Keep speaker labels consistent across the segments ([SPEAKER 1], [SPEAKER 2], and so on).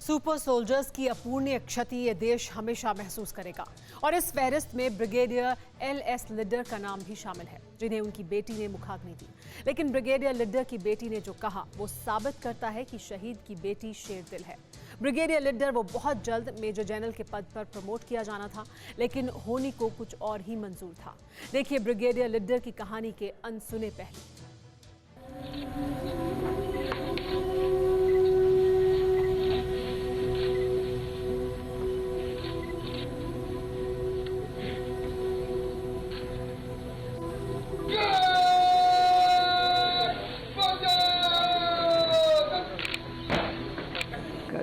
[SPEAKER 1] Super soldiers की अपूर्णीय क्षति ये देश हमेशा महसूस करेगा और इस फहरिस्त में ब्रिगेडियर एल.एस. लिड्डर का नाम भी शामिल है, जिन्हें उनकी बेटी ने मुखाग्नि दी। लेकिन ब्रिगेडियर लिड्डर की बेटी ने जो कहा वो साबित करता है कि शहीद की बेटी शेर दिल है। ब्रिगेडियर लिड्डर वो बहुत जल्द मेजर जनरल के पद पर प्रमोट किया जाना था, लेकिन होनी को कुछ और ही मंजूर था। देखिए ब्रिगेडियर लिड्डर की कहानी के अनसुने पहलू।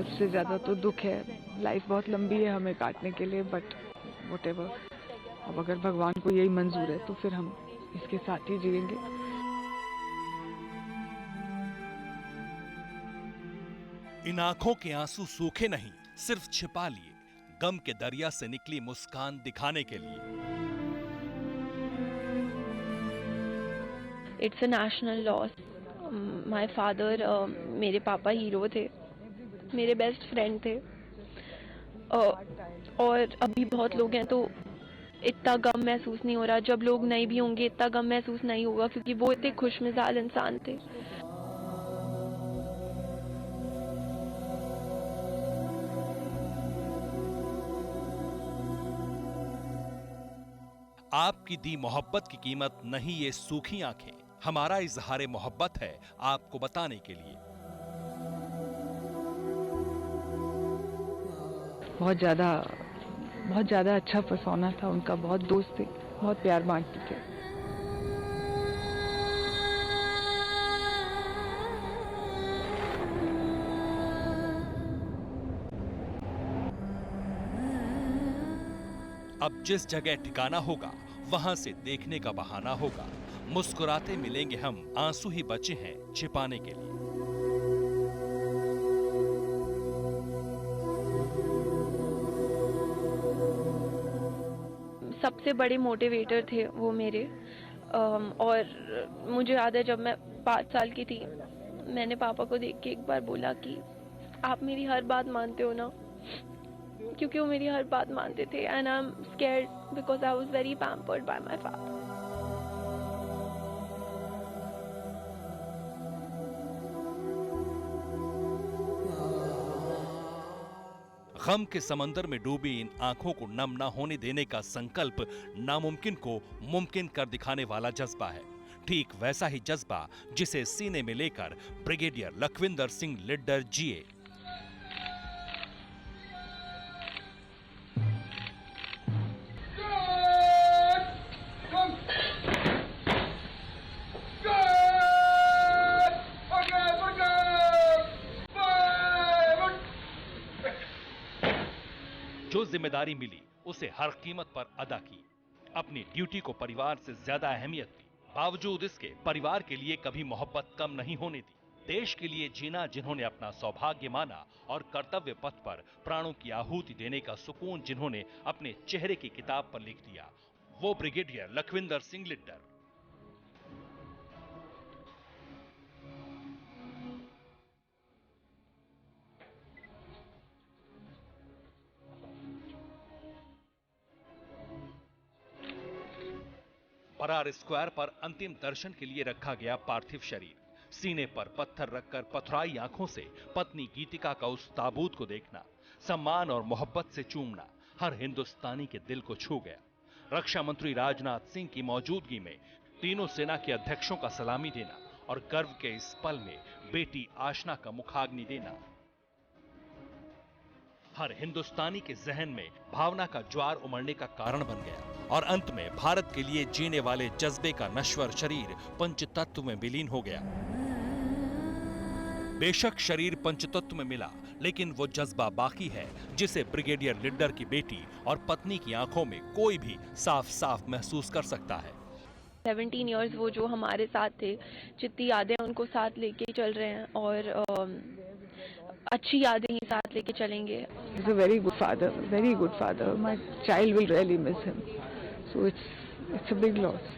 [SPEAKER 2] से ज़्यादा तो दुख है। लाइफ बहुत लंबी है हमें काटने के लिए, बट व्हाटएवर, अब अगर भगवान को यही मंजूर है तो फिर हम इसके साथ ही जिएंगे।
[SPEAKER 3] इन आंखों के आंसू सूखे नहीं, सिर्फ छिपा लिए, गम के दरिया से निकली मुस्कान दिखाने के लिए।
[SPEAKER 4] It's a national loss. My father, मेरे पापा हीरो थे, मेरे बेस्ट फ्रेंड थे, और अभी बहुत लोग हैं तो इतना गम महसूस नहीं हो रहा। जब लोग नहीं भी होंगे इतना गम महसूस नहीं होगा, क्योंकि वो इतने खुशमिजाज इंसान थे।
[SPEAKER 3] आपकी दी मोहब्बत की कीमत नहीं ये सूखी आंखें, हमारा इजहार मोहब्बत है आपको बताने के लिए।
[SPEAKER 2] बहुत ज़्यादा अच्छा परसोना था उनका, बहुत दोस्त थे, बहुत प्यार बांटते थे।
[SPEAKER 3] अब जिस जगह ठिकाना होगा वहां से देखने का बहाना होगा। मुस्कुराते मिलेंगे हम, आंसू ही बचे हैं छिपाने के लिए।
[SPEAKER 4] सबसे बड़े मोटिवेटर थे वो मेरे। और मुझे याद है जब मैं 5 साल की थी, मैंने पापा को देख के एक बार बोला कि आप मेरी हर बात मानते हो ना, क्योंकि वो मेरी हर बात मानते थे। And I am scared because I was very pampered by my father.
[SPEAKER 3] गम के समंदर में डूबी इन आंखों को नम न होने देने का संकल्प नामुमकिन को मुमकिन कर दिखाने वाला जज्बा है। ठीक वैसा ही जज्बा जिसे सीने में लेकर ब्रिगेडियर लखविंदर सिंह लिड्डर जिए। जो जिम्मेदारी मिली उसे हर कीमत पर अदा की, अपनी ड्यूटी को परिवार से ज्यादा अहमियत दी। बावजूद इसके परिवार के लिए कभी मोहब्बत कम नहीं होने दी। देश के लिए जीना जिन्होंने अपना सौभाग्य माना और कर्तव्य पथ पर प्राणों की आहुति देने का सुकून जिन्होंने अपने चेहरे की किताब पर लिख दिया, वो ब्रिगेडियर लखविंदर सिंह लिड्डर। बरार स्क्वायर पर अंतिम दर्शन के लिए रखा गया पार्थिव शरीर। सीने पर पत्थर रखकर पथराई आंखों से पत्नी गीतिका का उस ताबूत को देखना, सम्मान और मोहब्बत से चूमना हर हिंदुस्तानी के दिल को छू गया। रक्षा मंत्री राजनाथ सिंह की मौजूदगी में तीनों सेना के अध्यक्षों का सलामी देना और गर्व के इस पल में बेटी आशना का मुखाग्नि देना हर हिंदुस्तानी के जहन में भावना का ज्वार उमड़ने का कारण बन गया और अंत में भारत के लिए जीने वाले जज्बे का नश्वर शरीर पंचतत्व में विलीन हो गया। बेशक शरीर पंचतत्व में मिला, लेकिन वो जज्बा बाकी है जिसे ब्रिगेडियर लिड्डर की बेटी और पत्नी की आंखों में कोई भी साफ साफ महसूस कर सकता है।
[SPEAKER 4] 17 इयर्स वो जो हमारे साथ थे, जितनी यादें उनको साथ लेके चल रहे हैं और अच्छी यादें ही साथ लेके चलेंगे।
[SPEAKER 2] He's a very good father, very good father. My child will really miss him. So it's a big loss.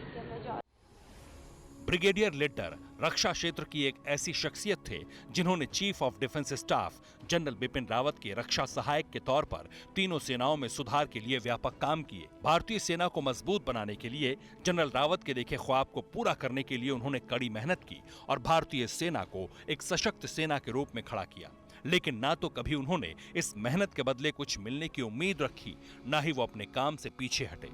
[SPEAKER 3] Brigadier Lidder रक्षा क्षेत्र की एक ऐसी शख्सियत थे जिन्होंने chief of defence staff general Bipin Rawat के रक्षा सहायक के तौर पर तीनों सेनाओं में सुधार के लिए व्यापक काम किए। भारतीय सेना को मजबूत बनाने के लिए जनरल रावत के देखे ख्वाब को पूरा करने के लिए उन्होंने कड़ी मेहनत की और भारतीय सेना को एक सशक्त सेना के रूप में खड़ा किया। लेकिन ना तो कभी उन्होंने इस मेहनत के बदले कुछ मिलने की उम्मीद रखी, ना ही वो अपने काम से पीछे हटे।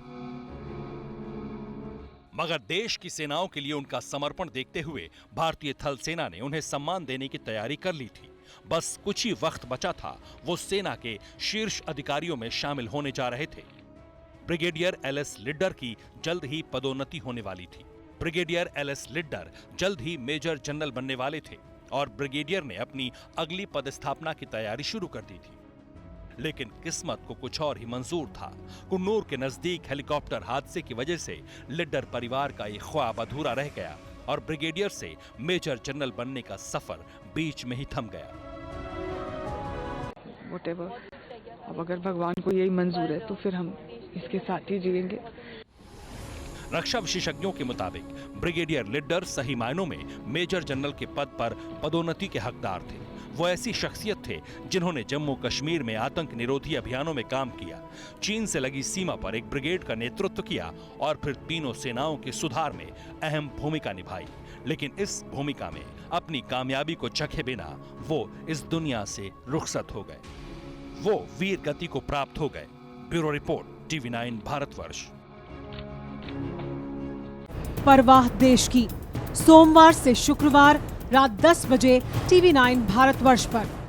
[SPEAKER 3] मगर देश की सेनाओं के लिए उनका समर्पण देखते हुए भारतीय थल सेना ने उन्हें सम्मान देने की तैयारी कर ली थी। बस कुछ ही वक्त बचा था, वो सेना के शीर्ष अधिकारियों में शामिल होने जा रहे थे। ब्रिगेडियर एलएस लिड्डर की जल्द ही पदोन्नति होने वाली थी। ब्रिगेडियर एलएस लिड्डर जल्द ही मेजर जनरल बनने वाले थे और ब्रिगेडियर ने अपनी अगली पदस्थापना की तैयारी शुरू कर दी थी। लेकिन किस्मत को कुछ और ही मंजूर था। कुन्नूर के नजदीक हेलीकॉप्टर हादसे की वजह से लिड्डर परिवार का ये ख्वाब अधूरा रह गया और ब्रिगेडियर से मेजर जनरल बनने का सफर बीच में ही थम गया।
[SPEAKER 2] Whatever, अब अगर भगवान को यही मंजूर है तो फिर हम इसके साथ ही जिएंगे।
[SPEAKER 3] रक्षा विशेषज्ञों के मुताबिक ब्रिगेडियर लिड्डर सही मायनों में मेजर जनरल के पद पर पदोन्नति के हकदार थे। वो ऐसी शख्सियत थे जिन्होंने जम्मू कश्मीर में आतंक निरोधी अभियानों में काम किया, चीन से लगी सीमा पर एक ब्रिगेड का नेतृत्व किया और फिर तीनों सेनाओं के सुधार में अहम भूमिका निभाई। लेकिन इस भूमिका में अपनी कामयाबी को चखे बिना वो इस दुनिया से रुखसत हो गए। वो वीर गति को प्राप्त हो गए। Bureau report, TV9 Bharatvarsh.
[SPEAKER 1] परवाह देश की, सोमवार से शुक्रवार रात 10 बजे TV9 भारतवर्ष पर।